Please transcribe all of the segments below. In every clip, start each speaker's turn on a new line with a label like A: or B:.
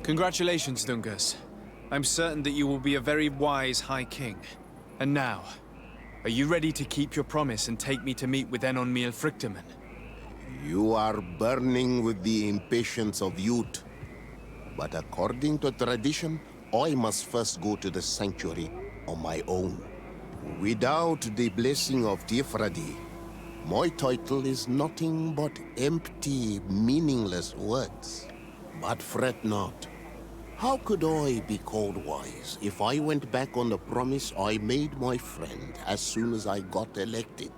A: Congratulations, Dungus. I'm certain that you will be a very wise High King. And now, are you ready to keep your promise and take me to meet with Enonmil Frichtemann?
B: You are burning with the impatience of youth. But according to tradition, I must first go to the sanctuary on my own. Without the blessing of Tifradi, my title is nothing but empty, meaningless words. But fret not. How could I be called wise if I went back on the promise I made my friend as soon as I got elected?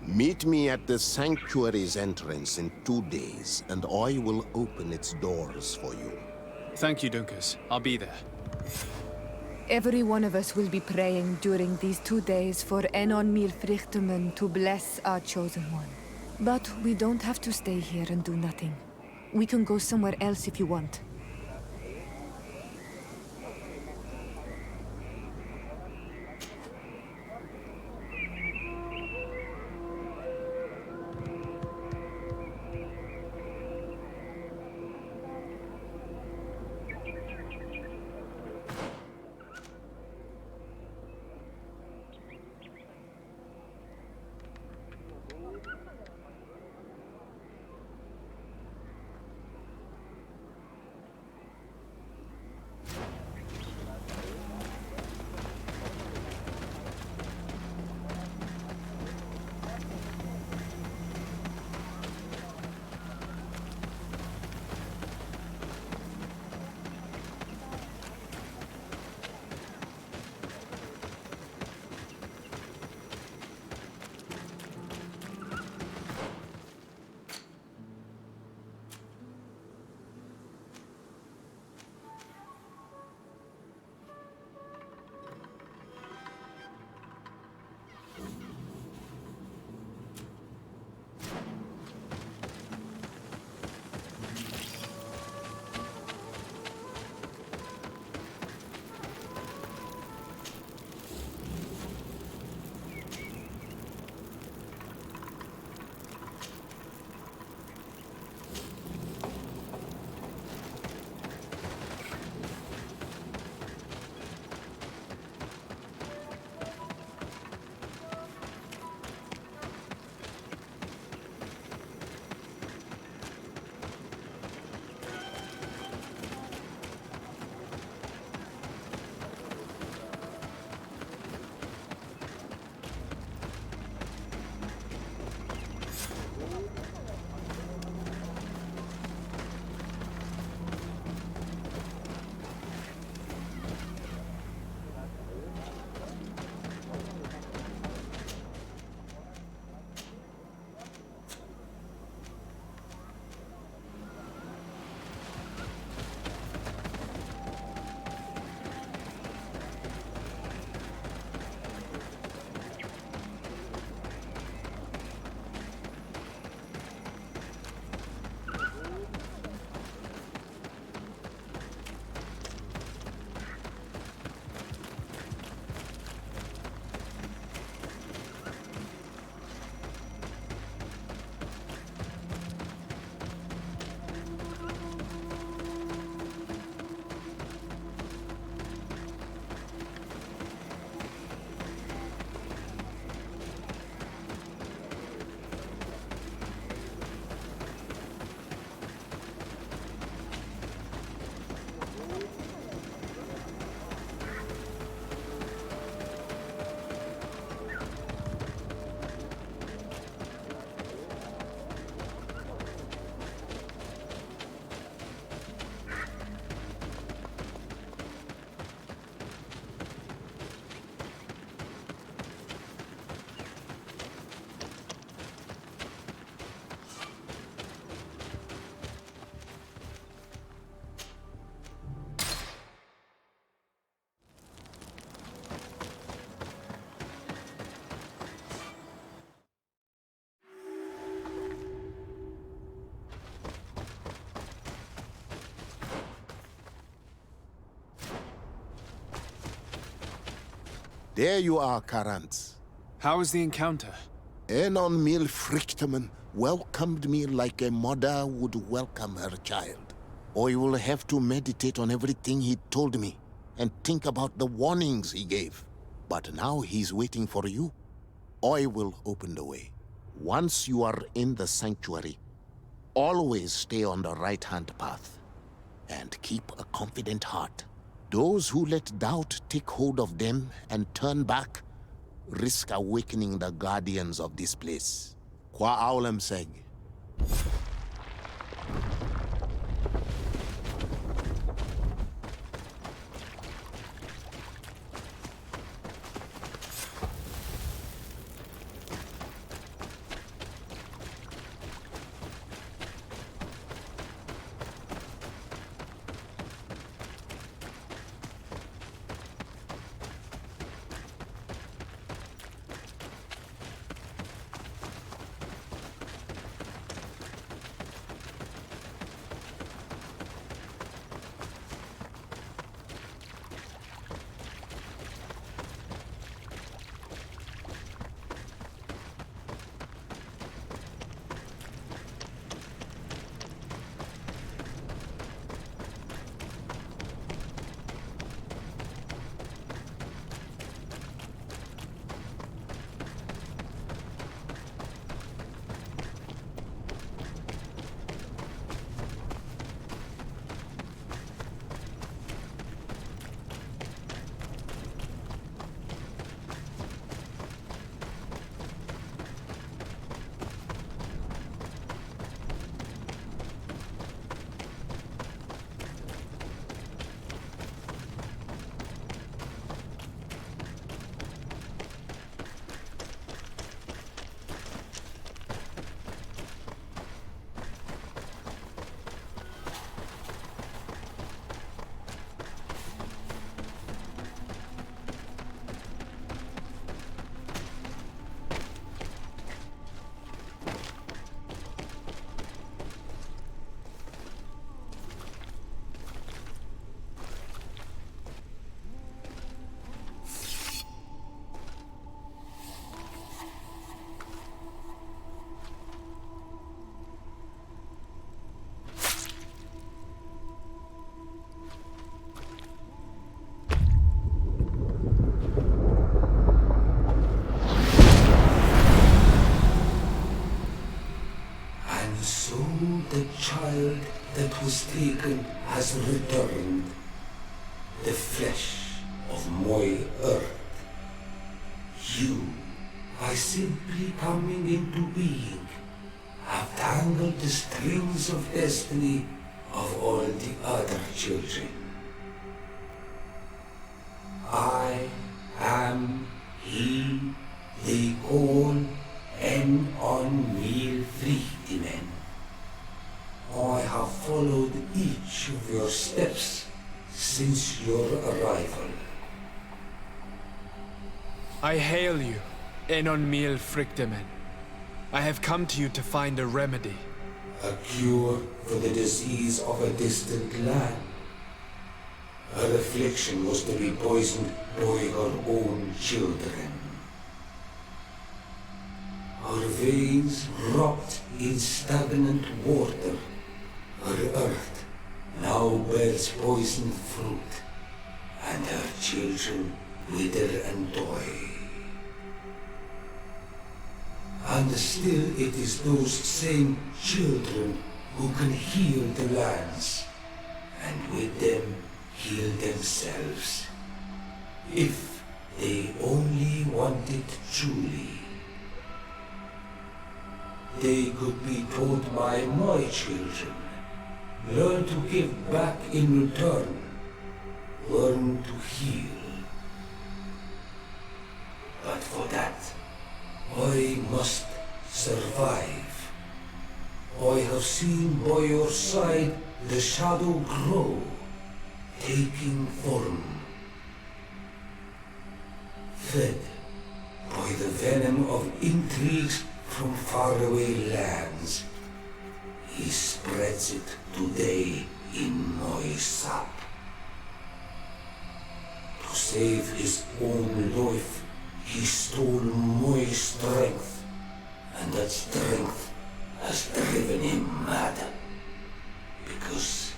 B: Meet me at the sanctuary's entrance in 2 days, and I will open its doors for you.
A: Thank you, Dunkus. I'll be there.
C: Every one of us will be praying during these 2 days for Enonmil Frichtemann to bless our chosen one. But we don't have to stay here and do nothing. We can go somewhere else if you want.
B: There you are, Karantz.
A: How was the encounter?
B: Enonmil Frichtemann welcomed me like a mother would welcome her child. I will have to meditate on everything he told me and think about the warnings he gave. But now he's waiting for you. I will open the way. Once you are in the sanctuary, always stay on the right-hand path and keep a confident heart. Those who let doubt take hold of them and turn back risk awakening the guardians of this place. Kwa aulam seg.
D: child that was taken has returned, the flesh of my earth. You, by simply coming into being, have tangled the strings of destiny of all the other children. I am he they call En-on-Mil Vrichtimen. I have followed each of your steps since your arrival.
A: I hail you, En-on-Mil Vrichtimen. I have come to you to find a remedy.
D: A cure for the disease of a distant land. Her affliction was to be poisoned by her own children. Her veins rot in stagnant water. Her earth now bears poisoned fruit, and her children wither and die. And still it is those same children who can heal the lands, and with them heal themselves, if they only want it truly. They could be taught by my children, learn to give back in return, learn to heal. But for that, I must survive. I have seen by your side the shadow grow, taking form. Fed by the venom of intrigues from faraway lands, he spreads it today in my sap. To save his own life, he stole my strength, and that strength has driven him mad, because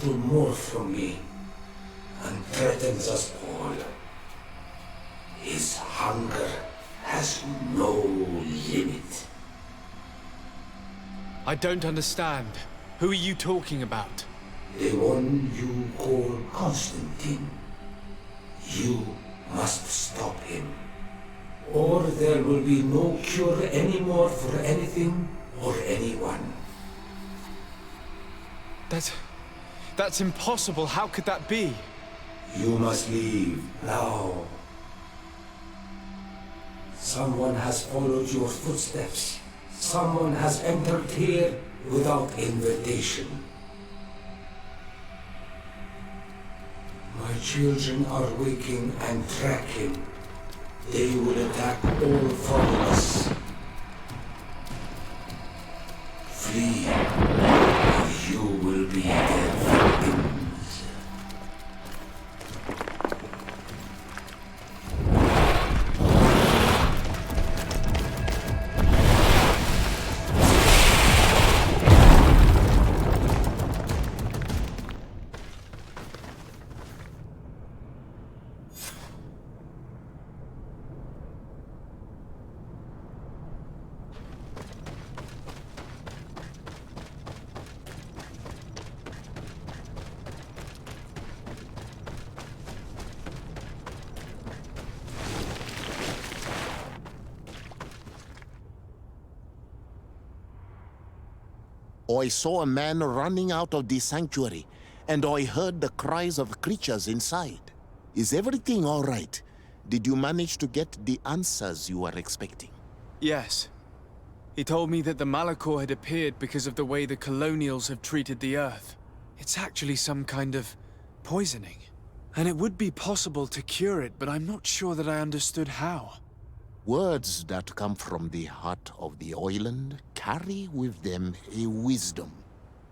D: little more from me and threatens us all. His hunger has no limit.
A: I don't understand. Who are you talking about?
D: The one you call Constantine. You must stop him, or there will be no cure anymore for anything or anyone.
A: That's impossible. How could that be?
D: You must leave now. Someone has followed your footsteps. Someone has entered here without invitation. My children are waking and tracking. They will attack all followers. Flee, or you will be their victims.
B: I saw a man running out of the sanctuary, and I heard the cries of creatures inside. Is everything all right? Did you manage to get the answers you were expecting?
A: Yes. He told me that the Malachor had appeared because of the way the colonials have treated the Earth. It's actually some kind of poisoning. And it would be possible to cure it, but I'm not sure that I understood how.
B: Words that come from the heart of the island carry with them a wisdom,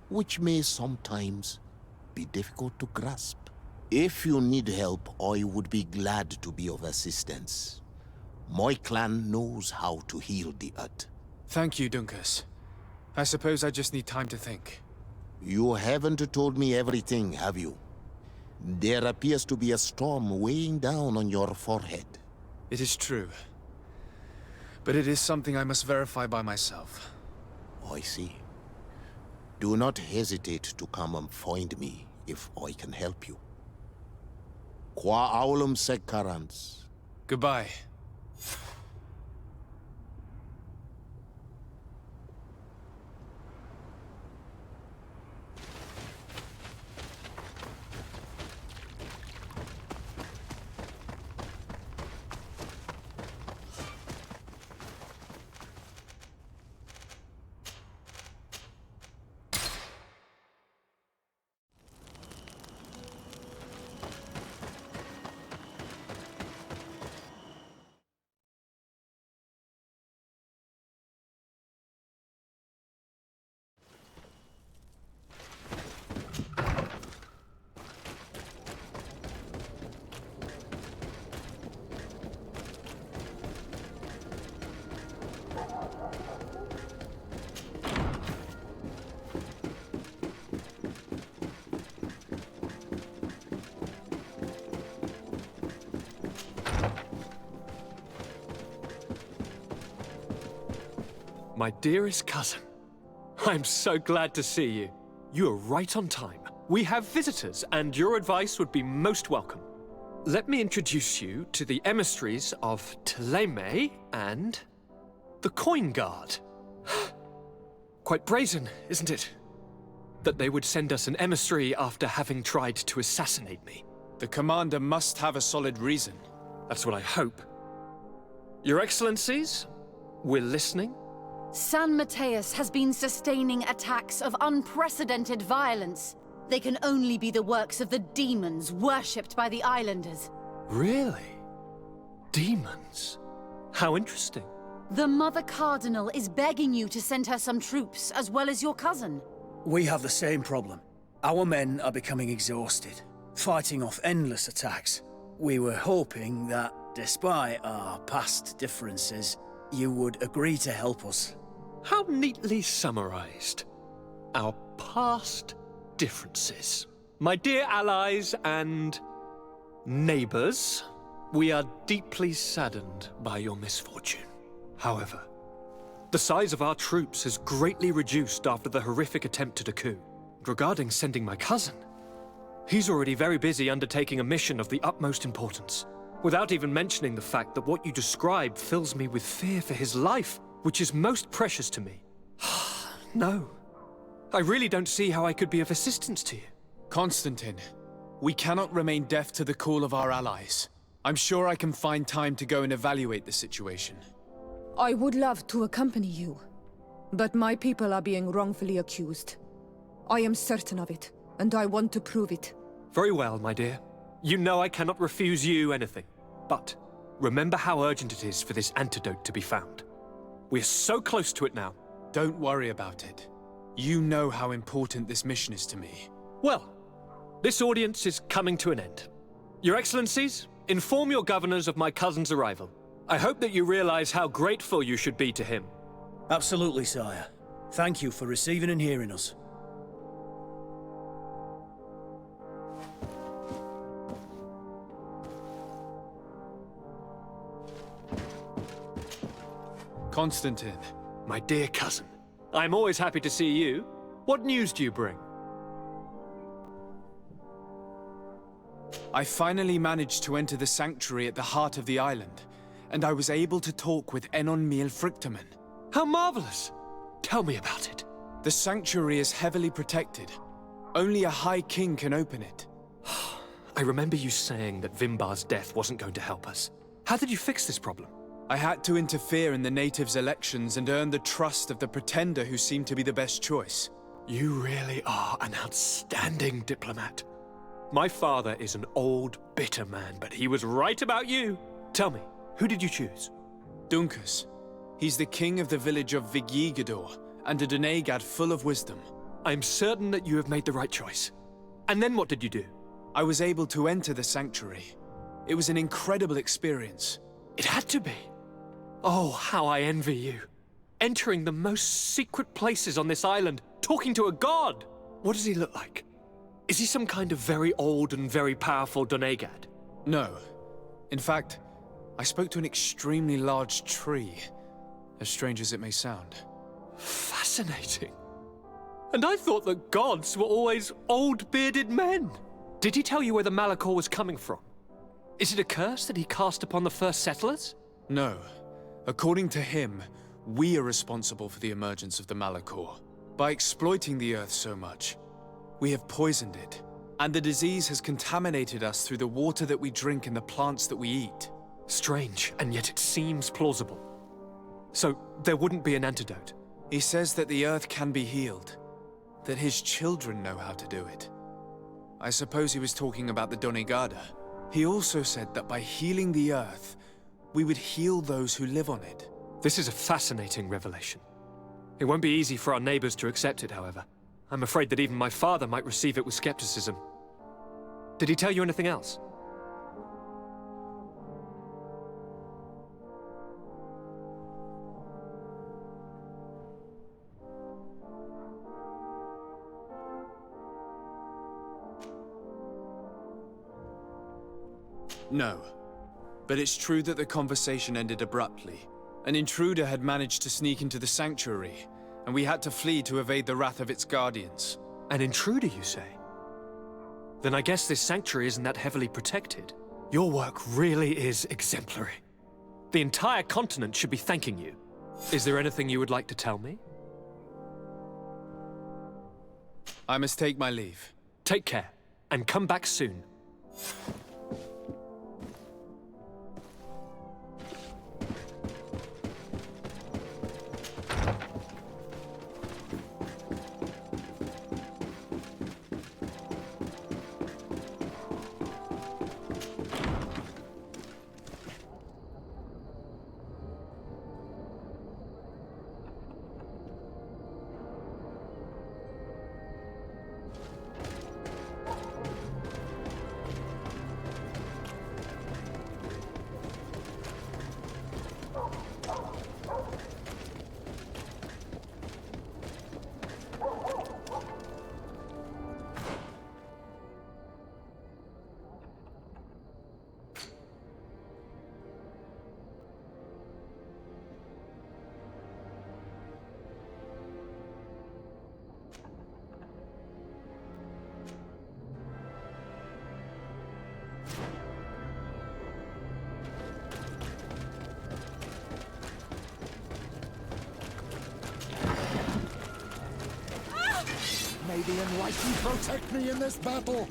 B: which may sometimes be difficult to grasp. If you need help, I would be glad to be of assistance. My clan knows how to heal the Earth.
A: Thank you, Dunkus. I suppose I just need time to think.
B: You haven't told me everything, have you? There appears to be a storm weighing down on your forehead.
A: It is true. But it is something I must verify by myself.
B: I see. Do not hesitate to come and find me if I can help you. Qua aulum secarans.
A: Goodbye.
E: My dearest cousin, I'm so glad to see you. You are right on time. We have visitors, and your advice would be most welcome. Let me introduce you to the emissaries of Ptolemy and the Coin Guard. Quite brazen, isn't it? That they would send us an emissary after having tried to assassinate me.
A: The commander must have a solid reason.
E: That's what I hope. Your Excellencies, we're listening.
F: San Mateus has been sustaining attacks of unprecedented violence. They can only be the works of the demons worshipped by the islanders.
E: Really? Demons? How interesting.
F: The Mother Cardinal is begging you to send her some troops, as well as your cousin.
G: We have the same problem. Our men are becoming exhausted, fighting off endless attacks. We were hoping that, despite our past differences, you would agree to help us.
E: How neatly summarized. Our past differences. My dear allies and neighbors, we are deeply saddened by your misfortune. However, the size of our troops has greatly reduced after the horrific attempt at a coup. Regarding sending my cousin, he's already very busy undertaking a mission of the utmost importance, without even mentioning the fact that what you described fills me with fear for his life, which is most precious to me. No, I really don't see how I could be of assistance to you.
A: Constantine, we cannot remain deaf to the call of our allies. I'm sure I can find time to go and evaluate the situation.
C: I would love to accompany you, but my people are being wrongfully accused. I am certain of it, and I want to prove it.
E: Very well, my dear. You know I cannot refuse you anything. But remember how urgent it is for this antidote to be found. We're so close to it now.
A: Don't worry about it. You know how important this mission is to me.
E: Well, this audience is coming to an end. Your Excellencies, inform your governors of my cousin's arrival. I hope that you realize how grateful you should be to him.
G: Absolutely, sire. Thank you for receiving and hearing us.
A: Constantine.
E: My dear cousin, I'm always happy to see you. What news do you bring?
A: I finally managed to enter the sanctuary at the heart of the island, and I was able to talk with Enon Frichtemann.
E: How marvelous! Tell me about it.
A: The sanctuary is heavily protected. Only a High King can open it.
E: I remember you saying that Vimbar's death wasn't going to help us. How did you fix this problem?
A: I had to interfere in the natives' elections and earn the trust of the pretender who seemed to be the best choice.
E: You really are an outstanding diplomat. My father is an old, bitter man, but he was right about you. Tell me, who did you choose?
A: Dunkus. He's the king of the village of Vigyigador, and a Donegad full of wisdom.
E: I'm certain that you have made the right choice. And then what did you do?
A: I was able to enter the sanctuary. It was an incredible experience.
E: It had to be. Oh, how I envy you. Entering the most secret places on this island, talking to a god. What does he look like? Is he some kind of very old and very powerful Donegad?
A: No. In fact, I spoke to an extremely large tree, as strange as it may sound.
E: Fascinating. And I thought that gods were always old, bearded men. Did he tell you where the Malachor was coming from? Is it a curse that he cast upon the first settlers?
A: No. According to him, we are responsible for the emergence of the Malachor. By exploiting the Earth so much, we have poisoned it, and the disease has contaminated us through the water that we drink and the plants that we eat.
E: Strange, and yet it seems plausible. So, there wouldn't be an antidote?
A: He says that the Earth can be healed, that his children know how to do it. I suppose he was talking about the Donegada. He also said that by healing the Earth, we would heal those who live on it.
E: This is a fascinating revelation. It won't be easy for our neighbors to accept it, however. I'm afraid that even my father might receive it with skepticism. Did he tell you anything else?
A: No. But it's true that the conversation ended abruptly. An intruder had managed to sneak into the sanctuary, and we had to flee to evade the wrath of its guardians.
E: An intruder, you say? Then I guess this sanctuary isn't that heavily protected. Your work really is exemplary. The entire continent should be thanking you. Is there anything you would like to tell me?
A: I must take my leave.
E: Take care, and come back soon.
H: the Enlightened protect me in this battle!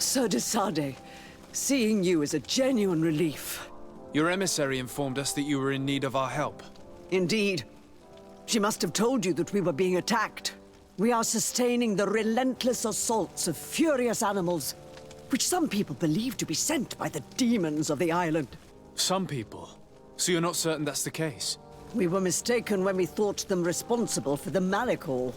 I: Sir de Sade, seeing you is a genuine relief.
A: Your emissary informed us that you were in need of our help.
I: Indeed. She must have told you that we were being attacked. We are sustaining the relentless assaults of furious animals, which some people believe to be sent by the demons of the island.
A: Some people? So you're not certain that's the case?
I: We were mistaken when we thought them responsible for the Malachor.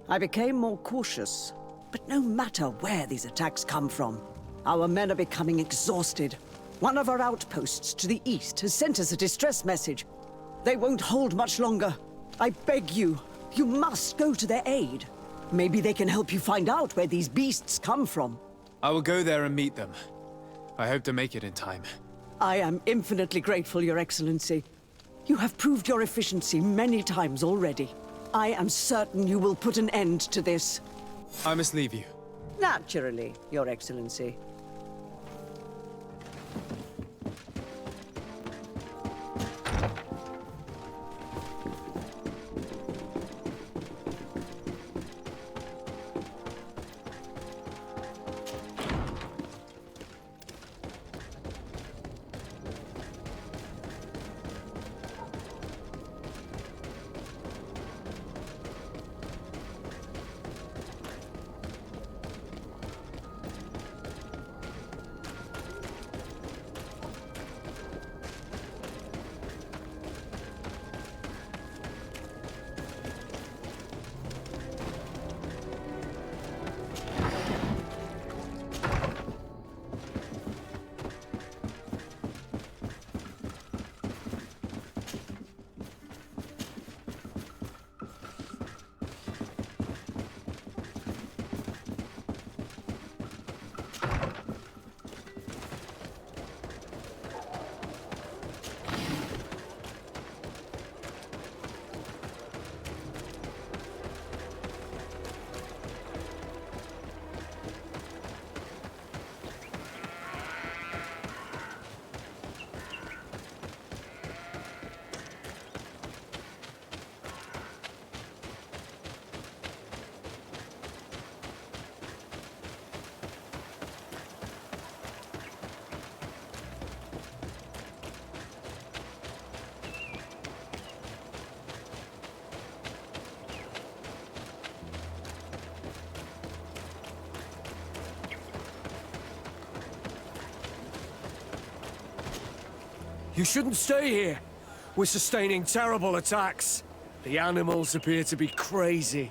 I: I became more cautious. But no matter where these attacks come from, our men are becoming exhausted. One of our outposts to the east has sent us a distress message. They won't hold much longer. I beg you, you must go to their aid. Maybe they can help you find out where these beasts come from.
A: I will go there and meet them. I hope to make it in time.
I: I am infinitely grateful, Your Excellency. You have proved your efficiency many times already. I am certain you will put an end to this.
A: I must leave you.
I: Naturally, Your Excellency.
J: You shouldn't stay here. We're sustaining terrible attacks. The animals appear to be crazy.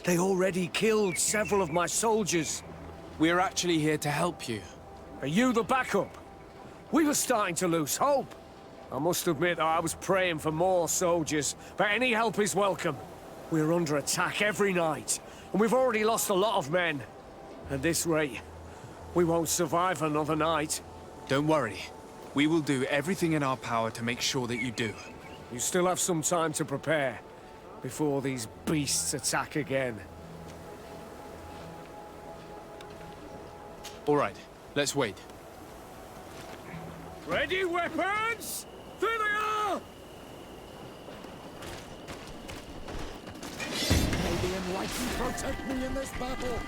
J: They already killed several of my soldiers.
A: We're actually here to help you.
J: Are you the backup? We were starting to lose hope. I must admit that I was praying for more soldiers, but any help is welcome. We're under attack every night, and we've already lost a lot of men. At this rate, we won't survive another night.
A: Don't worry. We will do everything in our power to make sure that you do.
J: You still have some time to prepare, before these beasts attack again.
A: All right, let's wait.
J: Ready, weapons? There they are!
H: May the Enlightened protect me in this battle.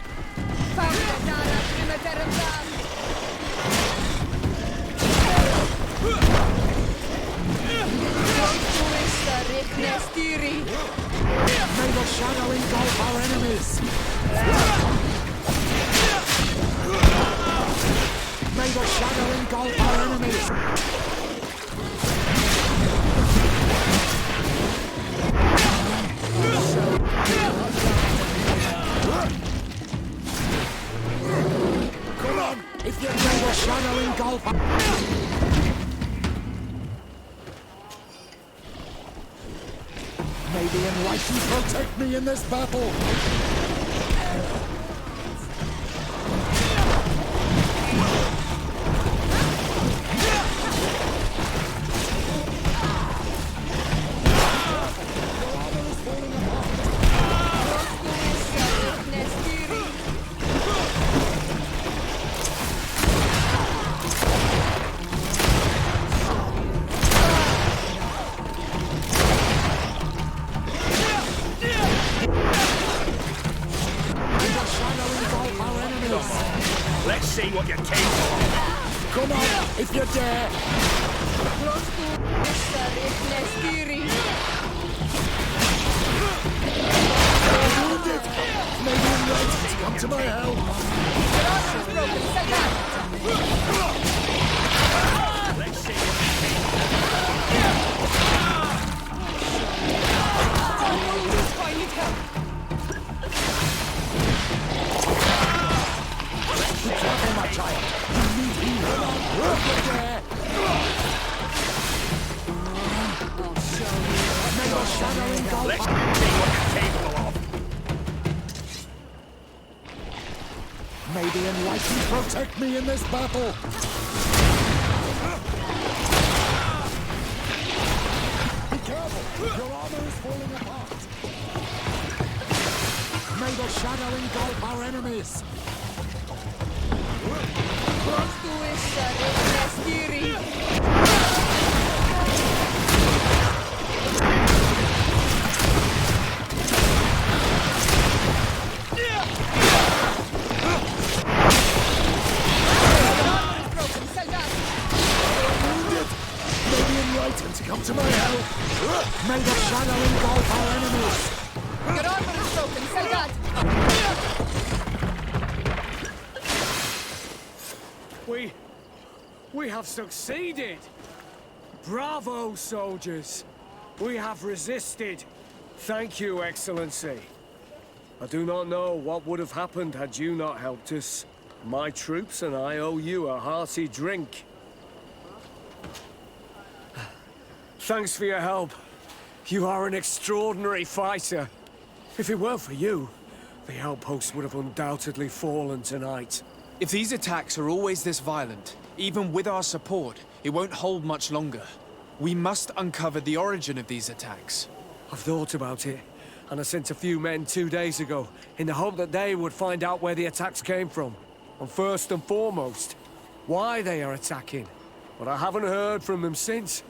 H: May the shadow engulf our enemies. May the shadow engulf our enemies. Come on, if you may the shadow engulf our... May the Enlightened protect me in this battle!
J: Let's see what you're capable of.
H: Come on, if you dare! Wounded! May the Enlightened come to my help!
J: Let's see what you're
H: Be careful, my child! You need healing! If you dare! May the shadow engulf...
J: Let's see what you're capable of.
H: May the Enlightened protect me in this battle! Be careful! Your armor is falling apart! May the shadow engulf our enemies! May the Enlightened come to my help! May the shadow engulf our enemies!
C: Your armor is broken, Salgad!
J: We have succeeded! Bravo, soldiers! We have resisted. Thank you, Excellency. I do not know what would have happened had you not helped us. My troops and I owe you a hearty drink. Thanks for your help. You are an extraordinary fighter. If it weren't for you, the outpost would have undoubtedly fallen tonight.
A: If these attacks are always this violent, even with our support, it won't hold much longer. We must uncover the origin of these attacks.
J: I've thought about it, and I sent a few men 2 days ago, in the hope that they would find out where the attacks came from. And first and foremost, why they are attacking. But I haven't heard from them since.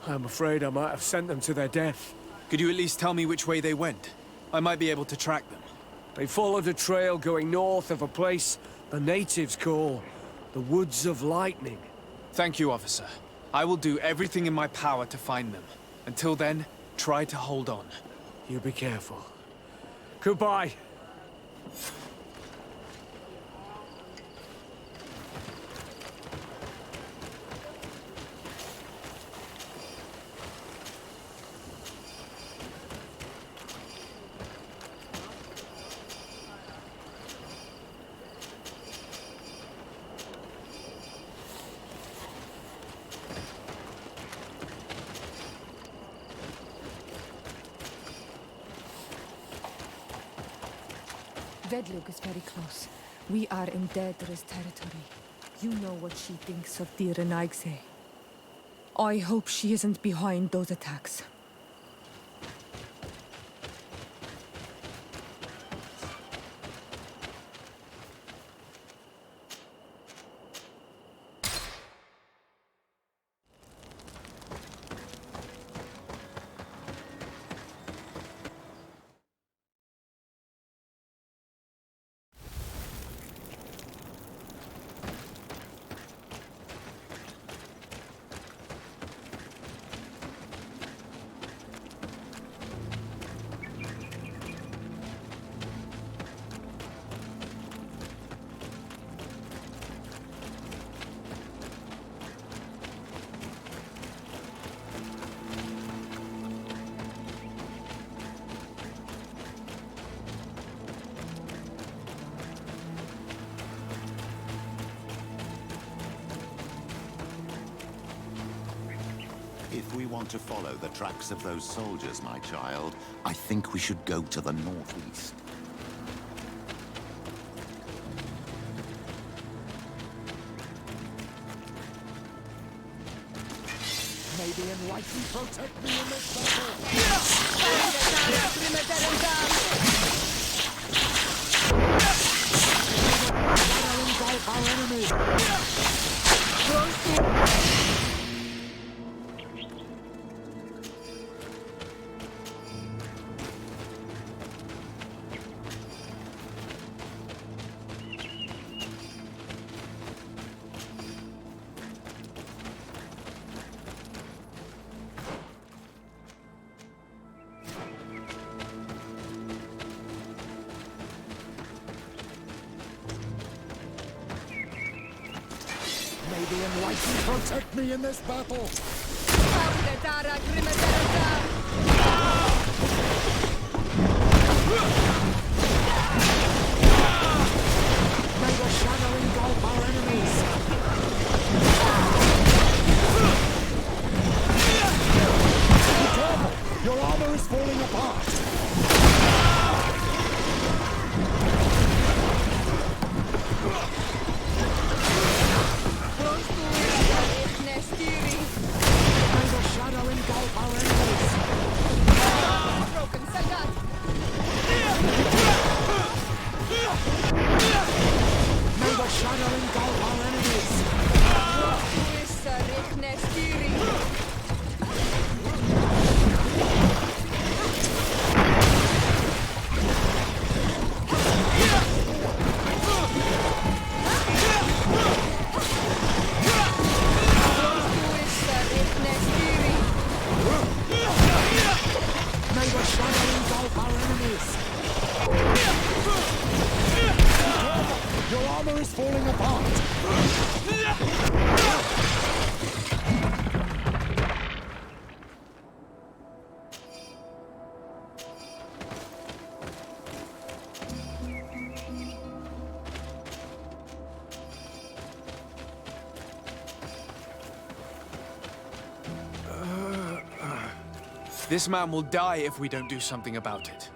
J: I'm afraid I might have sent them to their death.
A: Could you at least tell me which way they went? I might be able to track them.
J: They followed a trail going north of a place the natives call the Woods of Lightning.
A: Thank you, officer. I will do everything in my power to find them. Until then, try to hold on.
J: You be careful. Goodbye.
C: Vedlug is very close. We are in Daedra's territory. You know what she thinks of Dir and Aigse. I hope she isn't behind those attacks.
K: If we want to follow the tracks of those soldiers, my child, I think we should go to the northeast.
H: May the enlightened protect me in this battle! Engulf our enemies! May the enlightened protect me in this battle! May the shadow engulf our enemies! Be careful! Your armor is falling apart! May the shadow engulf our enemies!
C: Broken Sagat!
H: May the shadow engulf our enemies! May the shadow engulf our enemies! Your armor is falling apart!
A: This man will die if we don't do something about it.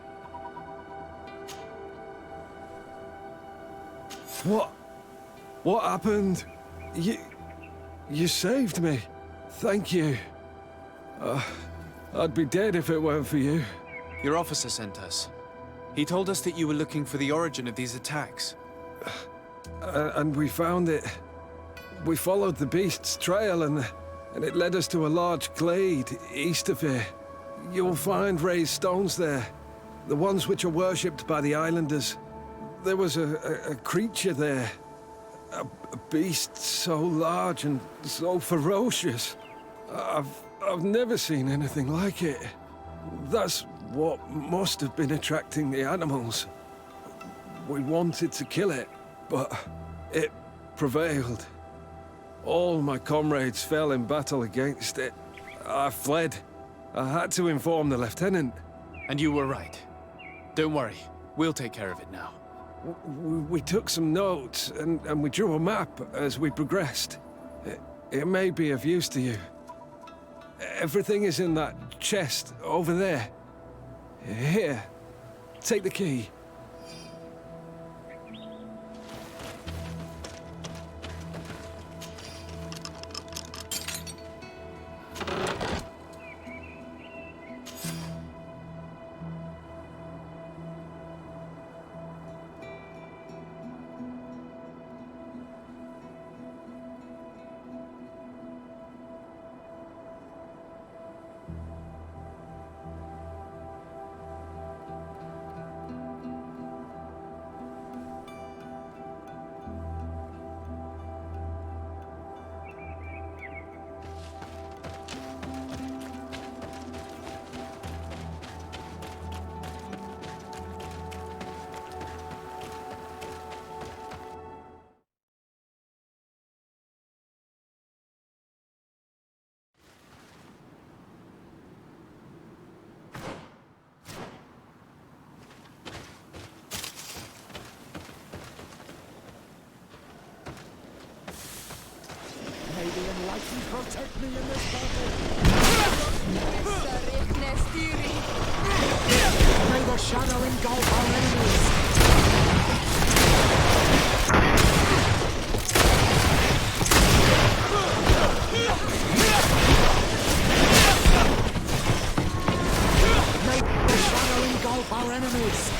J: What happened? You saved me. Thank you. I'd be dead if it weren't for you.
A: Your officer sent us. He told us that you were looking for the origin of these attacks.
J: And we found it. We followed the beast's trail and it led us to a large glade east of here. You'll find raised stones there, the ones which are worshipped by the islanders. There was a creature there, a beast so large and so ferocious. I've never seen anything like it. That's what must have been attracting the animals. We wanted to kill it, but it prevailed. All my comrades fell in battle against it. I fled. I had to inform the lieutenant.
A: And you were right. Don't worry, we'll take care of it now.
J: We took some notes, and we drew a map as we progressed. It may be of use to you. Everything is in that chest over there. Here, take the key.
H: May the enlightened protect me in this battle. May the shadow engulf our enemies. May the shadow engulf our enemies.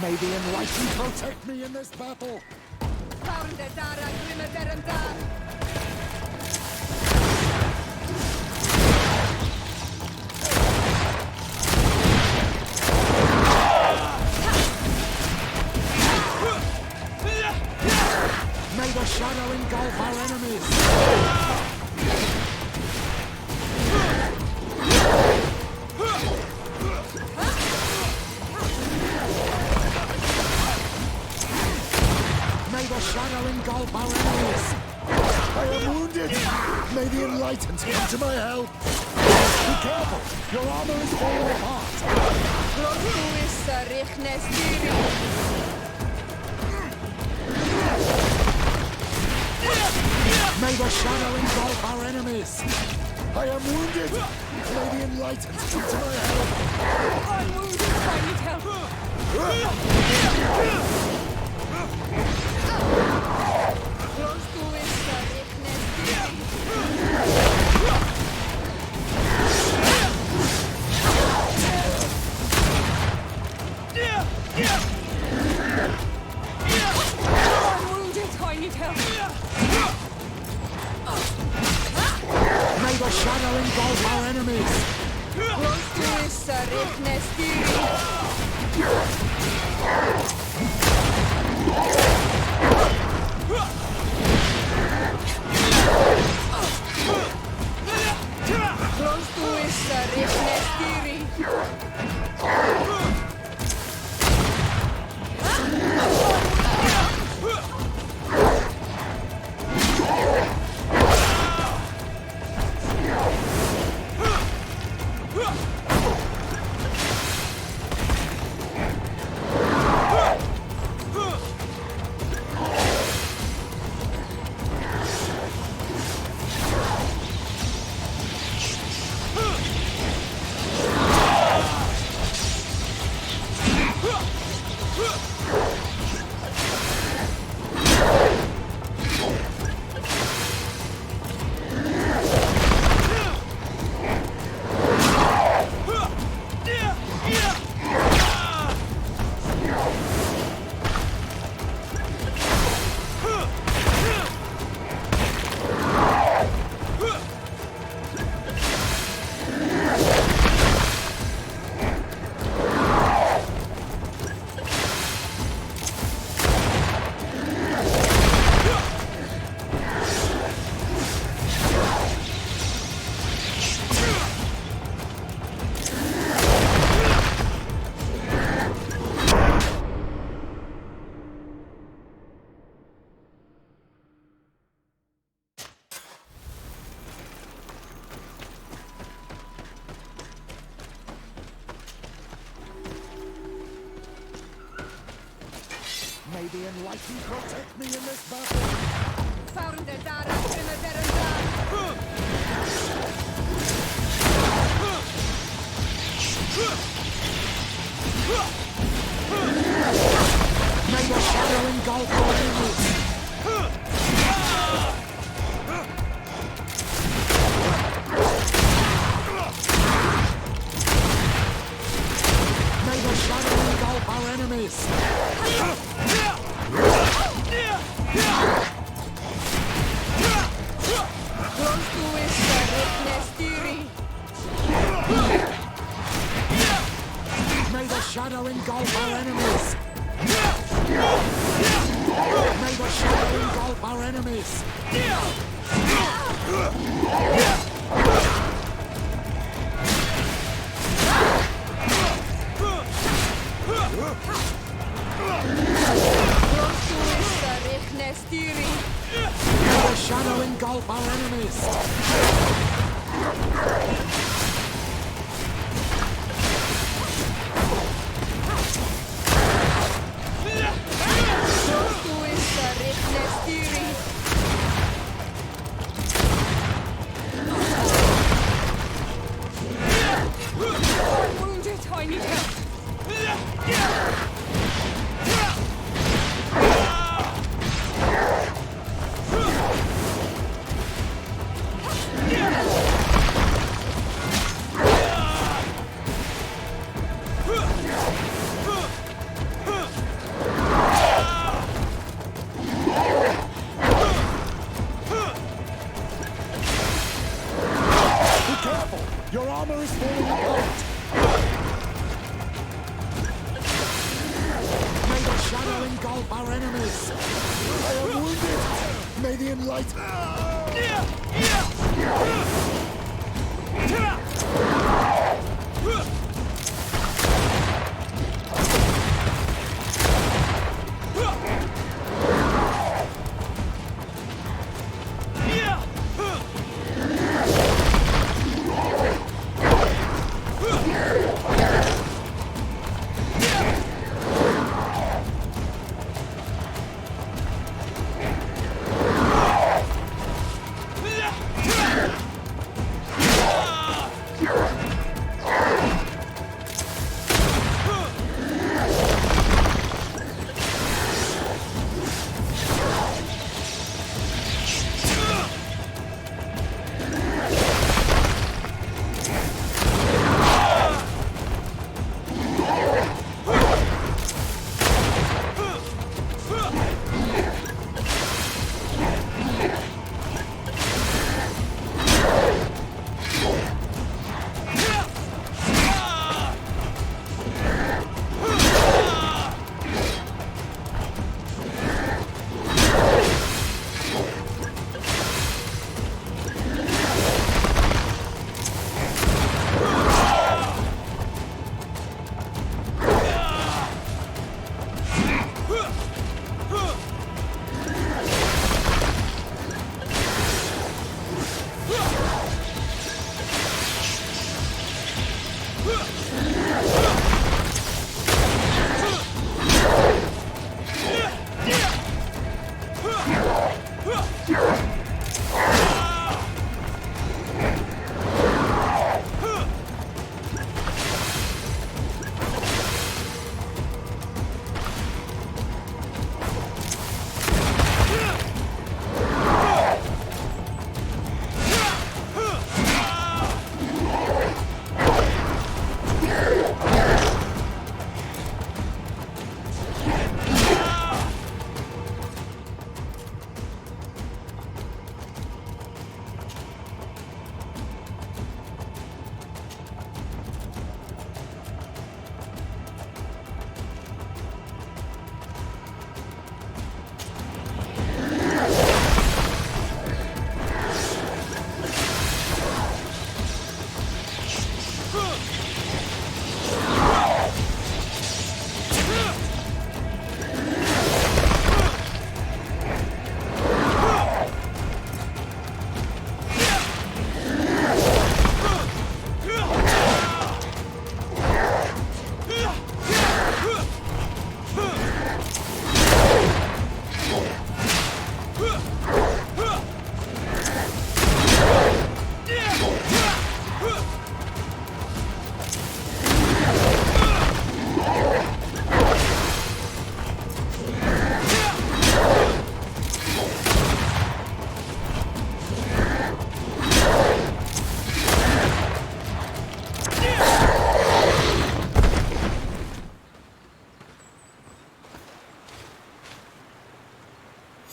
H: May the enlightened protect me in this battle. May the shadow engulf our enemies. May the shadow engulf our enemies. I am wounded. May the enlightened come to my help. Be careful. Your armor is falling apart. May the shadow engulf our enemies. I am wounded. May the enlightened come to my help.
C: I'm wounded. I need help.
H: May the shadow engulf our enemies. the enlightened protect me in this battle.
C: Found the Dara Primavera.
H: May the shadow engulf our enemies. May the shadow engulf our enemies. May the shadow engulf our enemies. May the shadow engulf our enemies. May the shadow engulf our enemies.
C: Wounded, I need help.
H: Be careful! Your armor is falling apart! May the shadow engulf our enemies! I am wounded! May the enlightened...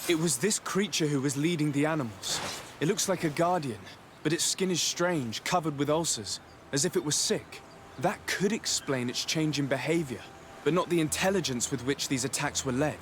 A: It was this creature who was leading the animals. It looks like a guardian, but its skin is strange, covered with ulcers, as if it was sick. That could explain its change in behavior, but not the intelligence with which these attacks were led.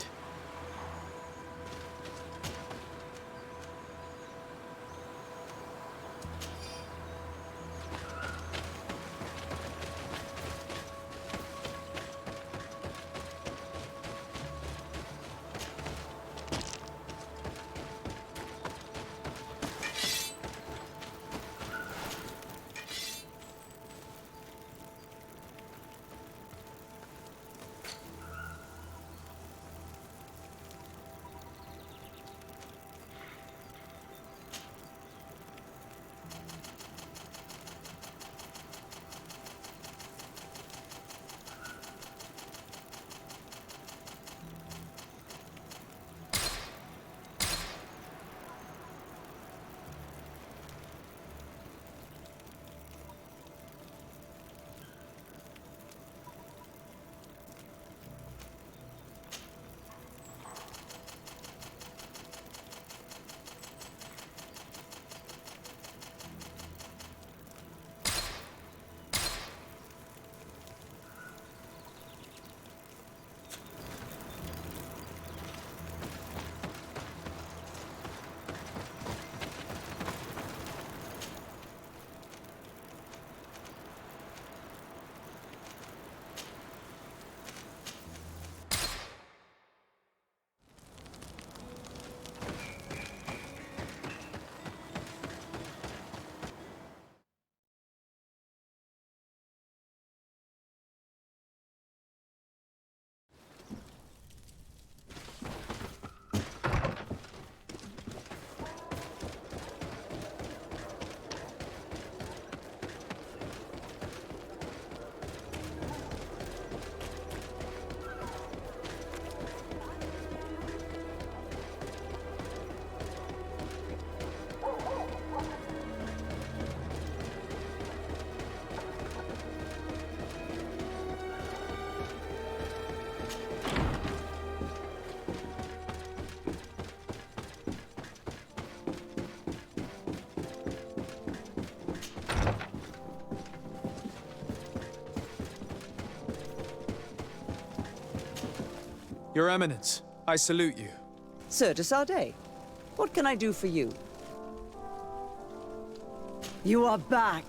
A: Your Eminence, I salute you.
I: Sir de Sardet, what can I do for you? You are back.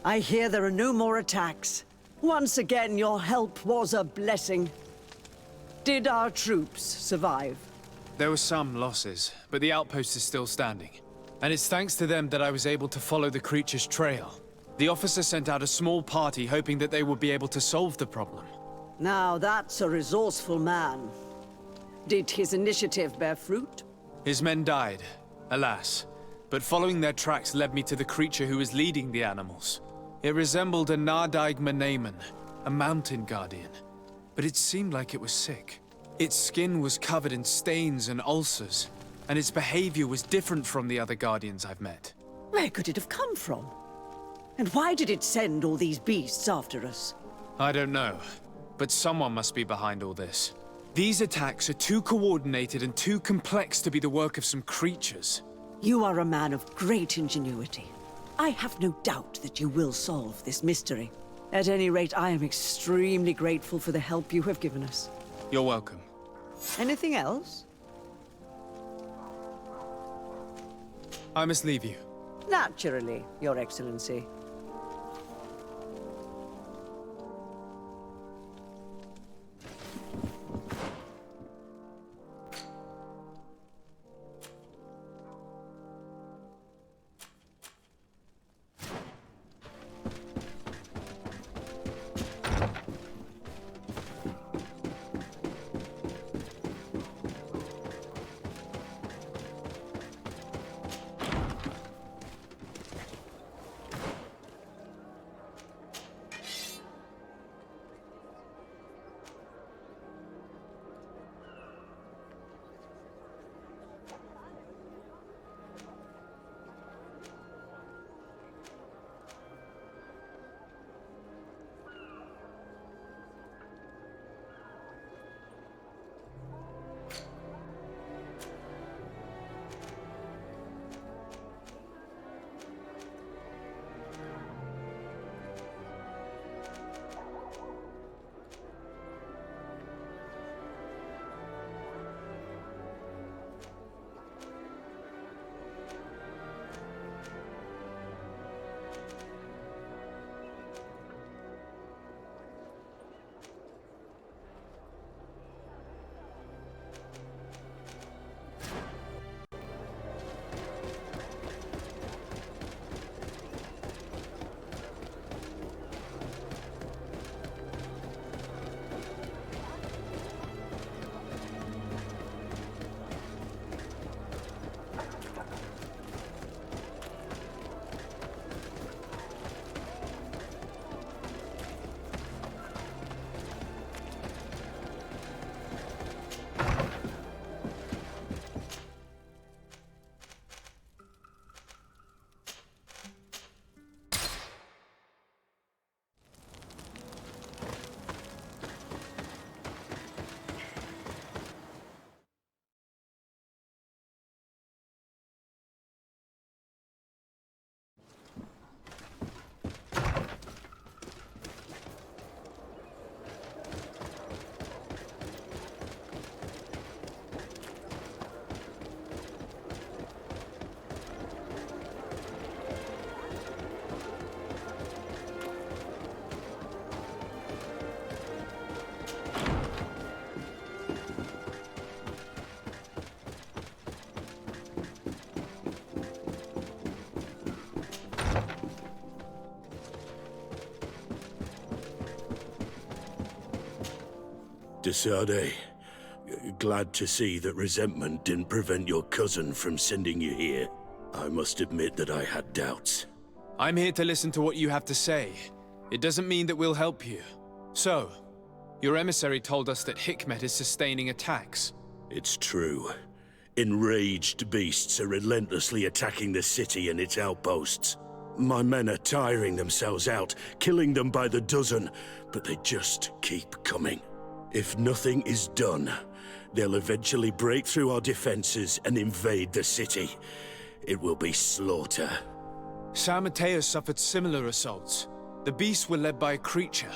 I: I hear there are no more attacks. Once again, your help was a blessing. Did our troops survive?
A: There were some losses, but the outpost is still standing. And it's thanks to them that I was able to follow the creature's trail. The officer sent out a small party hoping that they would be able to solve the problem.
I: Now that's a resourceful man. Did his initiative bear fruit?
A: His men died, alas. But following their tracks led me to the creature who was leading the animals. It resembled a Bioware-Manier, a mountain guardian. But it seemed like it was sick. Its skin was covered in stains and ulcers, and its behavior was different from the other guardians I've met.
I: Where could it have come from? And why did it send all these beasts after us?
A: I don't know, but someone must be behind all this. These attacks are too coordinated and too complex to be the work of some creatures.
I: You are a man of great ingenuity. I have no doubt that you will solve this mystery. At any rate, I am extremely grateful for the help you have given us.
A: You're welcome.
I: Anything else?
A: I must leave you.
I: Naturally, Your Excellency.
L: Dr. Sade, glad to see that resentment didn't prevent your cousin from sending you here. I must admit that I had doubts.
A: I'm here to listen to what you have to say. It doesn't mean that we'll help you. So, your emissary told us that Hikmet is sustaining attacks.
L: It's true. Enraged beasts are relentlessly attacking the city and its outposts. My men are tiring themselves out, killing them by the dozen, but they just keep coming. If nothing is done, they'll eventually break through our defenses and invade the city. It will be slaughter.
A: San Mateo suffered similar assaults. The beasts were led by a creature,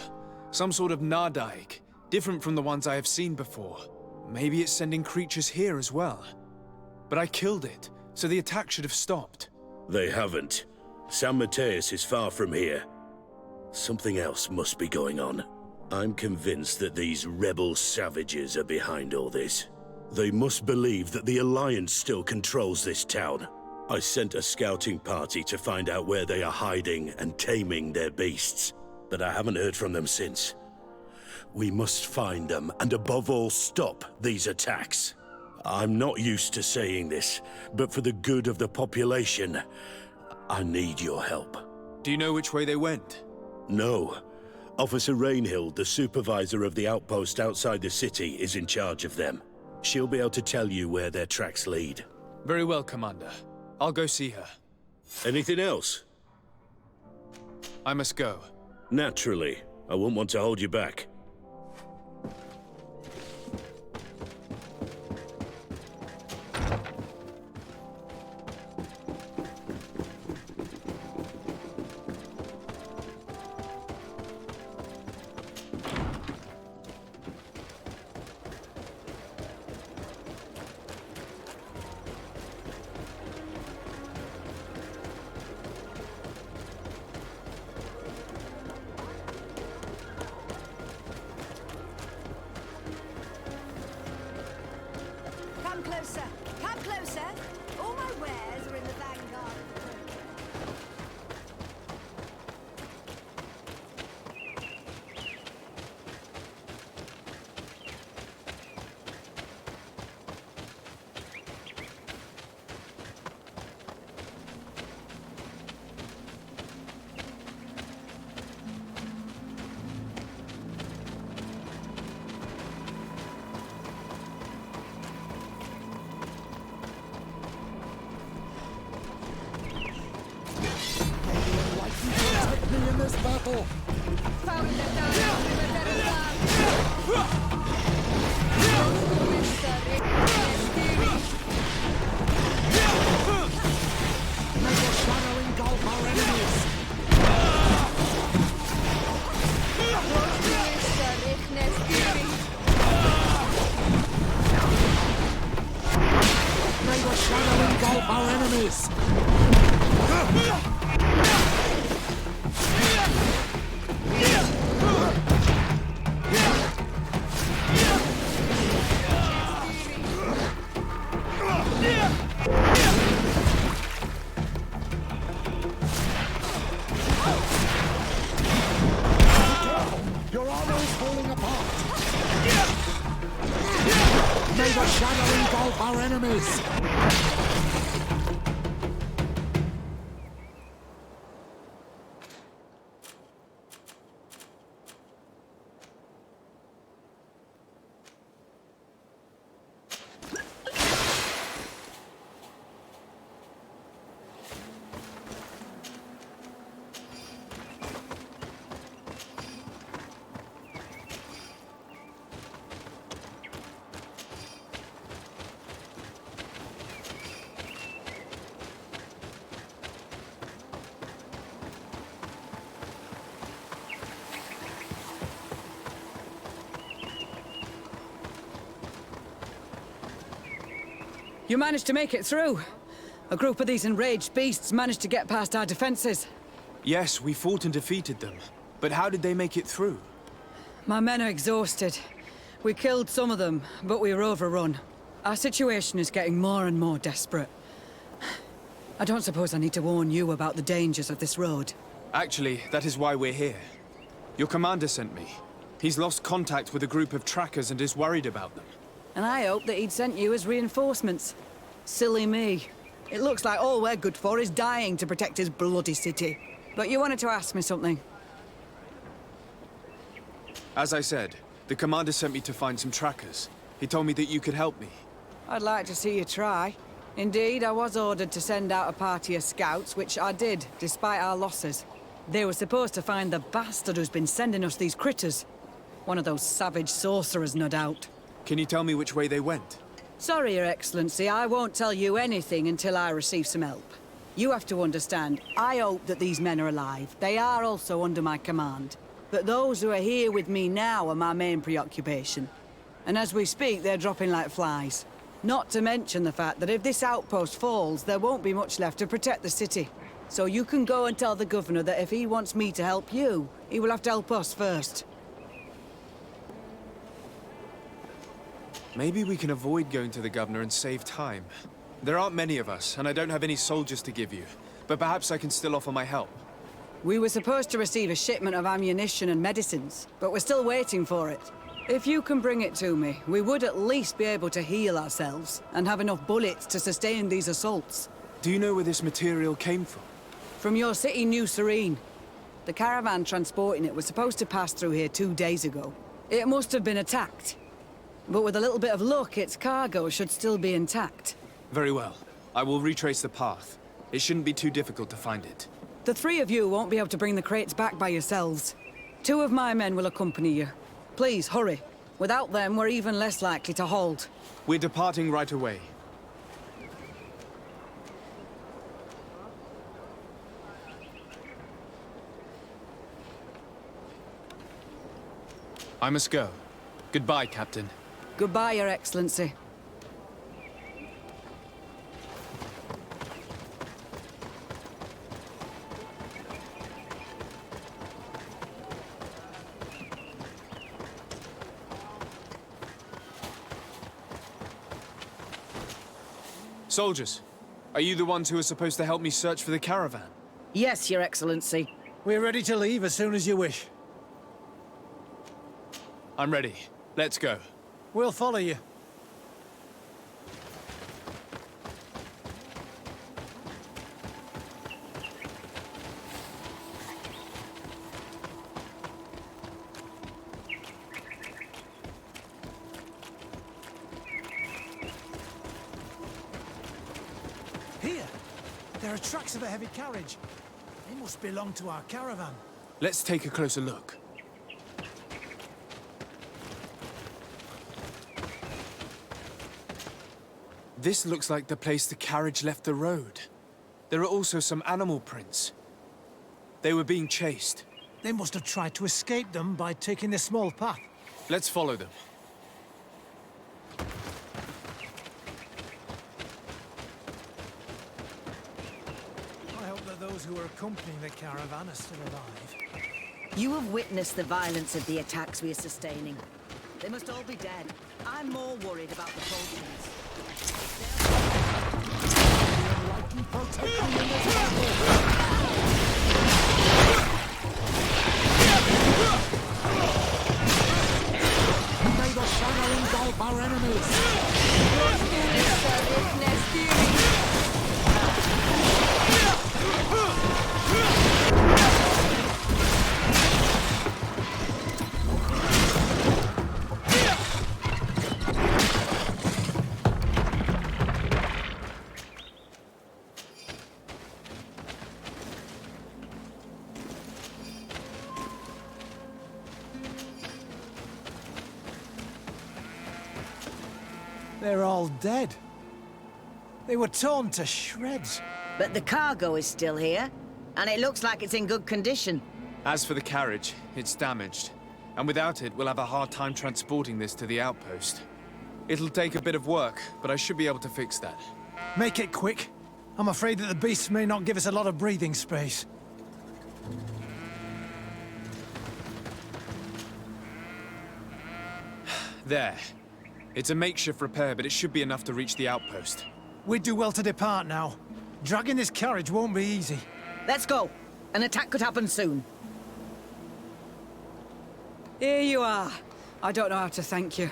A: some sort of Nardaig, different from the ones I have seen before. Maybe it's sending creatures here as well. But I killed it, so the attack should have stopped.
L: They haven't. San Mateus is far from here. Something else must be going on. I'm convinced that these rebel savages are behind all this. They must believe that the Alliance still controls this town. I sent a scouting party to find out where they are hiding and taming their beasts, but I haven't heard from them since. We must find them, and above all, stop these attacks. I'm not used to saying this, but for the good of the population, I need your help.
A: Do you know which way they went?
L: No. Officer Rainhill, the supervisor of the outpost outside the city, is in charge of them. She'll be able to tell you where their tracks lead.
A: Very well, Commander. I'll go see her.
L: Anything else?
A: I must go.
L: Naturally. I wouldn't want to hold you back.
M: Come closer! Come closer! All my wares are in the vanguard of the procure.
H: Protect me in this battle! May your shadow engulf our enemies! May your shadow engulf our enemies! Your armor is falling apart! May the shadow engulf our enemies!
I: You managed to make it through. A group of these enraged beasts managed to get past our defenses.
A: Yes, we fought and defeated them. But how did they make it through?
I: My men are exhausted. We killed some of them, but we were overrun. Our situation is getting more and more desperate. I don't suppose I need to warn you about the dangers of this road.
A: Actually, that is why we're here. Your commander sent me. He's lost contact with a group of trackers and is worried about them.
N: And I hoped that he'd sent you as reinforcements. Silly me. It looks like all we're good for is dying to protect his bloody city. But you wanted to ask me something.
A: As I said, the commander sent me to find some trackers. He told me that you could help me.
N: I'd like to see you try. Indeed, I was ordered to send out a party of scouts, which I did, despite our losses. They were supposed to find the bastard who's been sending us these critters. One of those savage sorcerers, no doubt.
A: Can you tell me which way they went?
N: Sorry, Your Excellency, I won't tell you anything until I receive some help. You have to understand, I hope that these men are alive. They are also under my command. But those who are here with me now are my main preoccupation. And as we speak, they're dropping like flies. Not to mention the fact that if this outpost falls, there won't be much left to protect the city. So you can go and tell the governor that if he wants me to help you, he will have to help us first.
A: Maybe we can avoid going to the governor and save time. There aren't many of us, and I don't have any soldiers to give you. But perhaps I can still offer my help.
N: We were supposed to receive a shipment of ammunition and medicines, but we're still waiting for it. If you can bring it to me, we would at least be able to heal ourselves and have enough bullets to sustain these assaults.
A: Do you know where this material came from?
N: From your city, New Serene. The caravan transporting it was supposed to pass through here 2 days ago. It must have been attacked. But with a little bit of luck, its cargo should still be intact.
A: Very well. I will retrace the path. It shouldn't be too difficult to find it.
N: The 3 of you won't be able to bring the crates back by yourselves. 2 of my men will accompany you. Please, hurry. Without them, we're even less likely to hold.
A: We're departing right away. I must go. Goodbye, Captain.
N: Goodbye, Your Excellency.
A: Soldiers, are you the ones who are supposed to help me search for the caravan?
N: Yes, Your Excellency.
G: We're ready to leave as soon as you wish.
A: I'm ready. Let's go.
G: We'll follow you. Here! There are tracks of a heavy carriage. They must belong to our caravan.
A: Let's take a closer look. This looks like the place the carriage left the road. There are also some animal prints. They were being chased.
G: They must have tried to escape them by taking this small path.
A: Let's follow them.
G: I hope that those who are accompanying the caravan are still alive.
M: You have witnessed the violence of the attacks we are sustaining. They must all be dead. I'm more worried about the Fulgians.
H: May the shadow engulf our enemies!
G: They're all dead. They were torn to shreds.
M: But the cargo is still here, and it looks like it's in good condition.
A: As for the carriage, it's damaged. And without it, we'll have a hard time transporting this to the outpost. It'll take a bit of work, but I should be able to fix that.
G: Make it quick. I'm afraid that the beasts may not give us a lot of breathing space.
A: There. It's a makeshift repair, but it should be enough to reach the outpost.
G: We'd do well to depart now. Dragging this carriage won't be easy.
N: Let's go. An attack could happen soon. Here you are. I don't know how to thank you.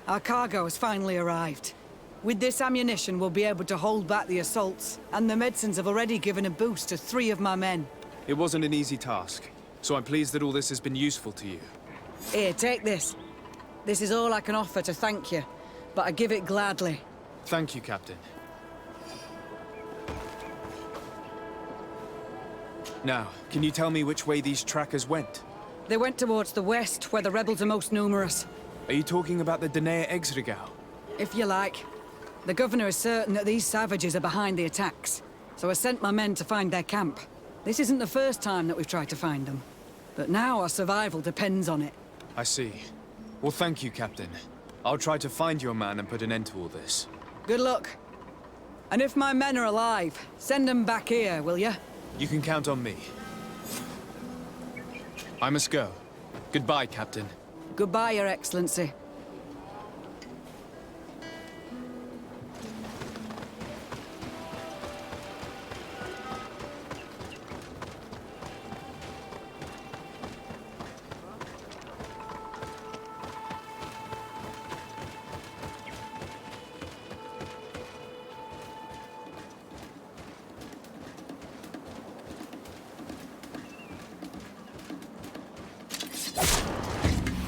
N: Our cargo has finally arrived. With this ammunition, we'll be able to hold back the assaults, and the medicines have already given a boost to 3 of my men.
A: It wasn't an easy task, so I'm pleased that all this has been useful to you.
N: Here, take this. This is all I can offer to thank you, but I give it gladly.
A: Thank you, Captain. Now, can you tell me which way these trackers went?
N: They went towards the west, where the rebels are most numerous.
A: Are you talking about the Danea Exregau?
N: If you like. The governor is certain that these savages are behind the attacks, so I sent my men to find their camp. This isn't the first time that we've tried to find them, but now our survival depends on it.
A: I see. Well, thank you, Captain. I'll try to find your man and put an end to all this.
N: Good luck. And if my men are alive, send them back here, will you?
A: You can count on me. I must go. Goodbye, Captain.
N: Goodbye, Your Excellency.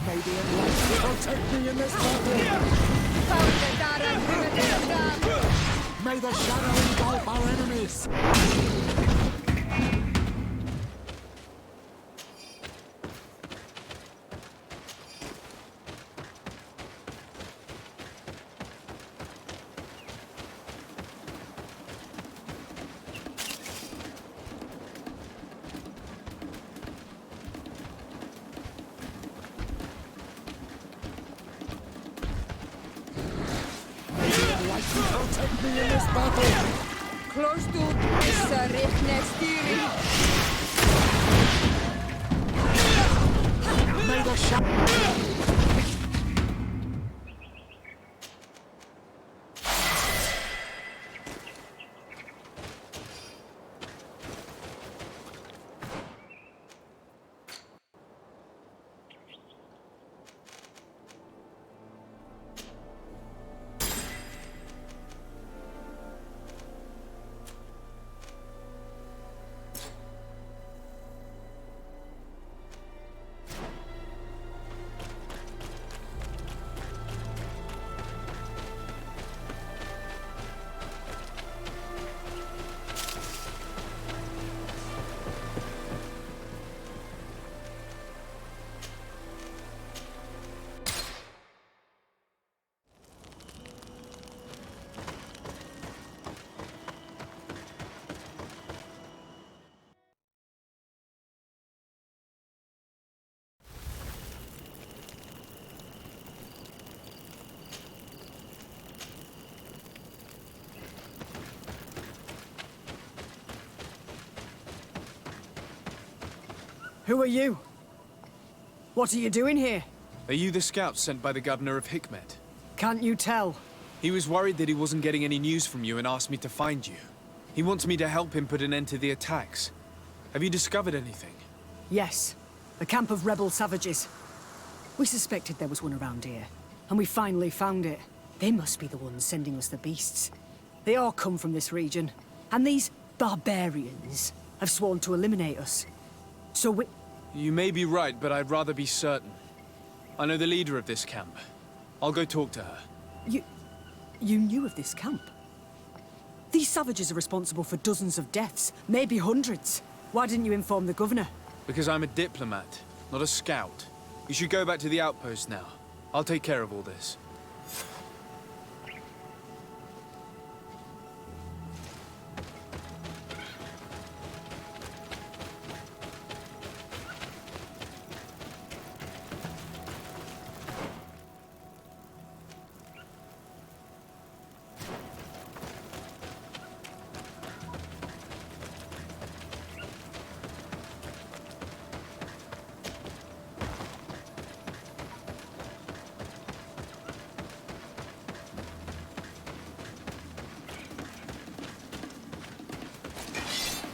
H: Maybe enlightenment protect me in this battle. May the shadow engulf our enemies. Protect me in this battle!
C: Close to Sarifne steering.
H: May the shadow...
N: Who are you? What are you doing here?
A: Are you the scouts sent by the governor of Hikmet?
N: Can't you tell?
A: He was worried that he wasn't getting any news from you and asked me to find you. He wants me to help him put an end to the attacks. Have you discovered anything?
N: Yes. The camp of rebel savages. We suspected there was one around here, and we finally found it. They must be the ones sending us the beasts. They all come from this region, and these barbarians have sworn to eliminate us. So we...
A: You may be right, but I'd rather be certain. I know the leader of this camp. I'll go talk to her.
N: You knew of this camp? These savages are responsible for dozens of deaths, maybe hundreds. Why didn't you inform the governor?
A: Because I'm a diplomat, not a scout. You should go back to the outpost now. I'll take care of all this.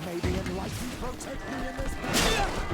H: Maybe enlightenment protect me in this battle.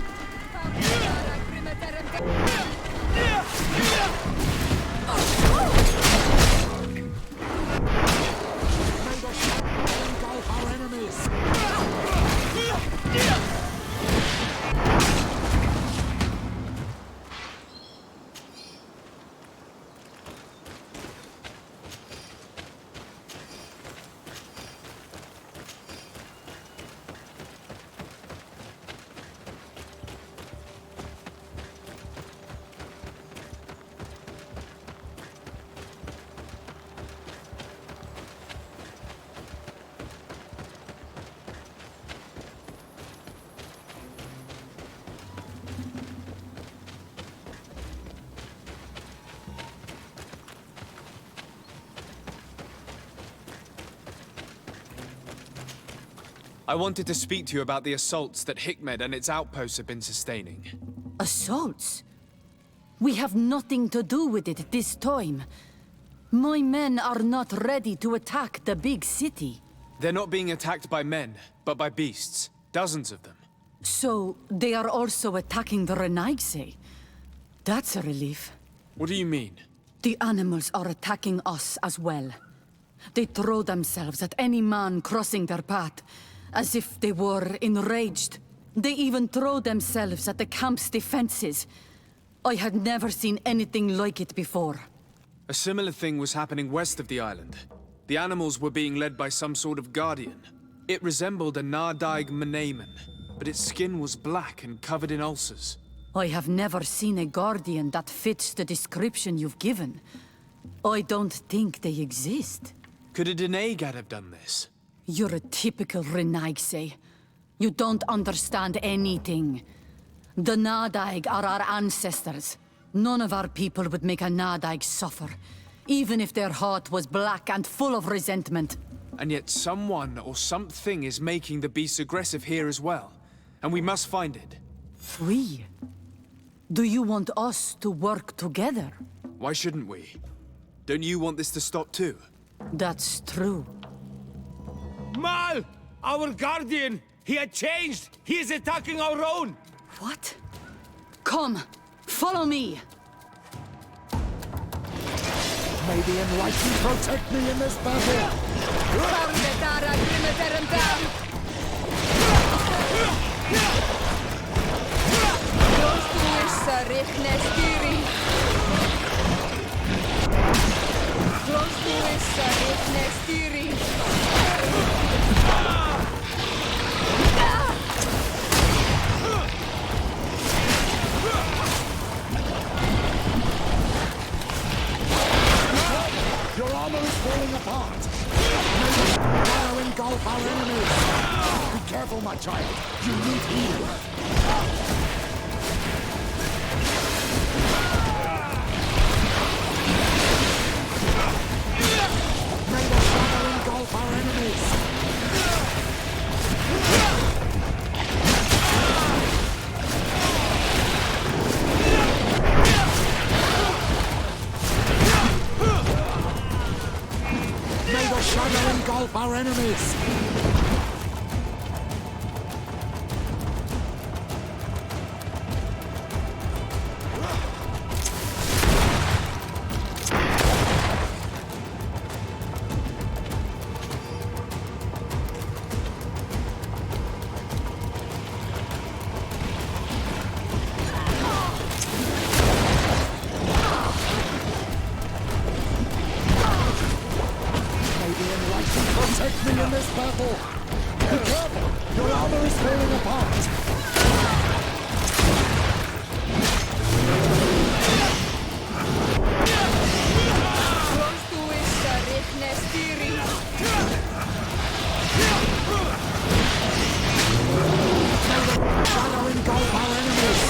A: I wanted to speak to you about the assaults that Hikmed and its outposts have been sustaining.
F: Assaults? We have nothing to do with it this time. My men are not ready to attack the big city.
A: They're not being attacked by men, but by beasts. Dozens of them.
F: So, they are also attacking the Renaigse. That's a relief.
A: What do you mean?
F: The animals are attacking us as well. They throw themselves at any man crossing their path, as if they were enraged. They even throw themselves at the camp's defenses. I had never seen anything like it before.
A: A similar thing was happening west of the island. The animals were being led by some sort of guardian. It resembled a Bioware-Manier, but its skin was black and covered in ulcers.
F: I have never seen a guardian that fits the description you've given. I don't think they exist.
A: Could a Denegad have done this?
F: You're a typical Renaigse. You don't understand anything. The Nadaig are our ancestors. None of our people would make a Nadaig suffer, even if their heart was black and full of resentment.
A: And yet someone or something is making the beasts aggressive here as well. And we must find it.
F: We? Do you want us to work together?
A: Why shouldn't we? Don't you want this to stop too?
F: That's true.
J: Mal! Our guardian! He had changed! He is attacking our own!
F: What? Come! Follow me!
H: May the Enlightened protect me in this battle! Your armor is falling apart! Fire engulf our enemies! Be careful, my child! You need healing! May the fire engulf our enemies! May the shadow engulf our enemies! Protect me in this battle! Be careful! Your armor is falling apart! Shadow engulf our enemies!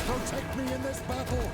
H: Protect me in this battle!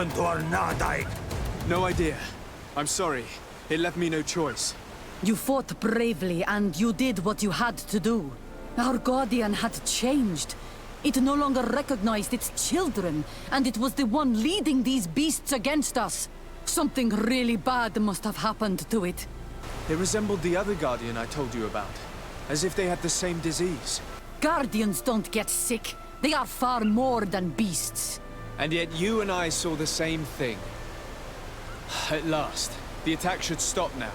O: happened to our Nadaik?
A: No idea. I'm sorry. It left me no choice.
F: You fought bravely, and you did what you had to do. Our Guardian had changed. It no longer recognized its children, and it was the one leading these beasts against us. Something really bad must have happened to it.
A: It resembled the other Guardian I told you about, as if they had the same disease.
F: Guardians don't get sick. They are far more than beasts.
A: And yet you and I saw the same thing. At last, the attack should stop now.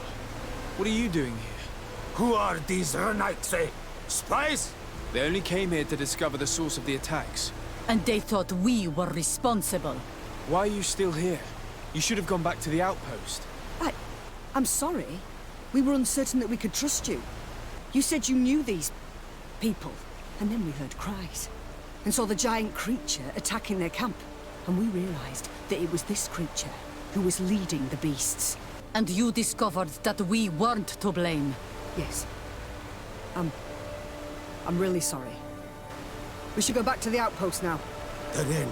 A: What are you doing here?
O: Who are these Renaitse? Spies?
A: They only came here to discover the source of the attacks.
F: And they thought we were responsible.
A: Why are you still here? You should have gone back to the outpost.
N: I'm sorry. We were uncertain that we could trust you. You said you knew these people, and then we heard cries, and saw the giant creature attacking their camp. And we realized that it was this creature who was leading the beasts.
F: And you discovered that we weren't to blame.
N: Yes. I'm really sorry. We should go back to the outpost now.
O: Then,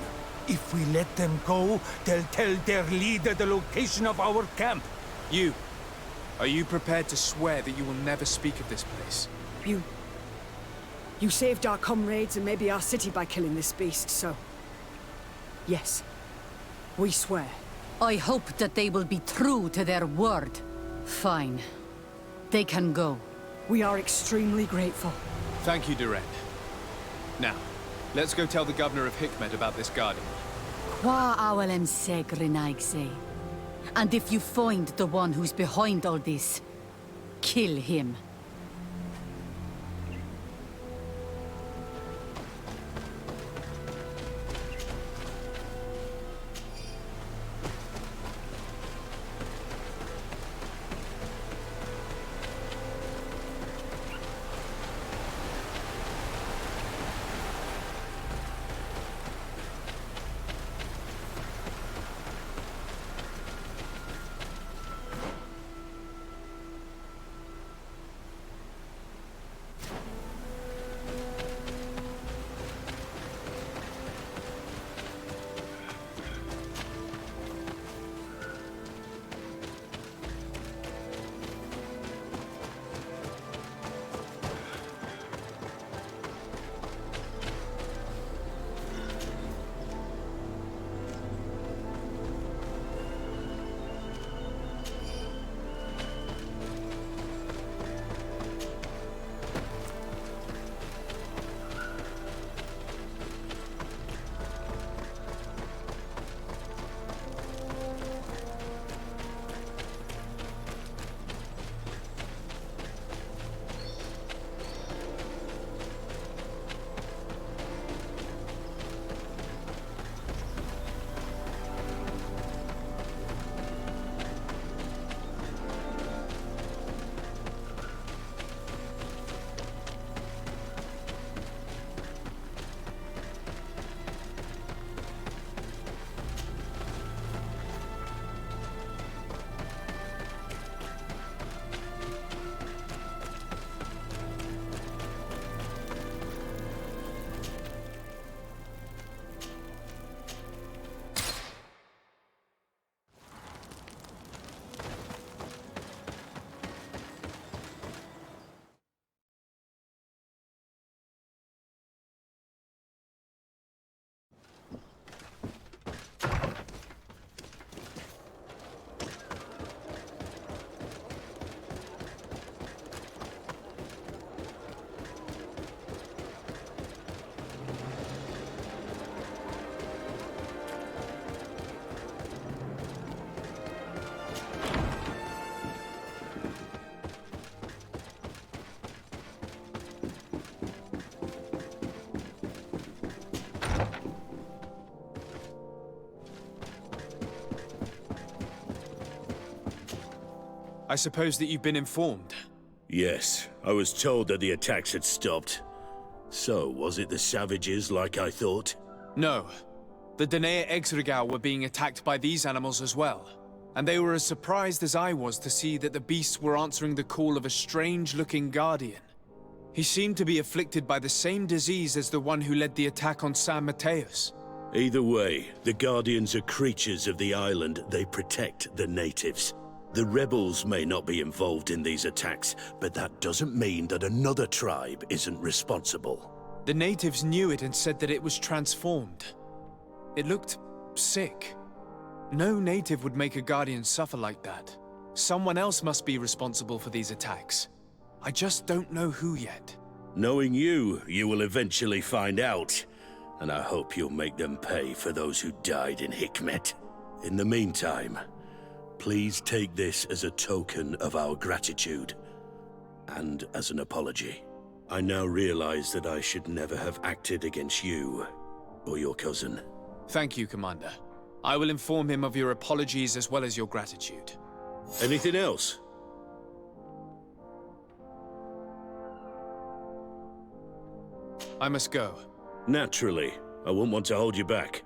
O: if we let them go, they'll tell their leader the location of our camp.
A: Are you prepared to swear that you will never speak of this place?
N: You saved our comrades and maybe our city by killing this beast, so... Yes. We swear.
F: I hope that they will be true to their word. Fine. They can go.
N: We are extremely grateful.
A: Thank you, Duran. Now, let's go tell the governor of Hikmet about this Guardian.
F: Qua awalem segrenaigse. And if you find the one who's behind all this, kill him.
A: I suppose that you've been informed.
L: Yes, I was told that the attacks had stopped. So, was it the savages like I thought?
A: No. The Danae Exregau were being attacked by these animals as well. And they were as surprised as I was to see that the beasts were answering the call of a strange-looking guardian. He seemed to be afflicted by the same disease as the one who led the attack on San Mateus.
L: Either way, the Guardians are creatures of the island. They protect the natives. The rebels may not be involved in these attacks, but that doesn't mean that another tribe isn't responsible.
A: The natives knew it and said that it was transformed. It looked sick. No native would make a Guardian suffer like that. Someone else must be responsible for these attacks. I just don't know who yet.
L: Knowing you, you will eventually find out. And I hope you'll make them pay for those who died in Hikmet. In the meantime, please take this as a token of our gratitude. And as an apology. I now realize that I should never have acted against you or your cousin.
A: Thank you, Commander. I will inform him of your apologies as well as your gratitude.
L: Anything else?
A: I must go.
L: Naturally. I won't want to hold you back.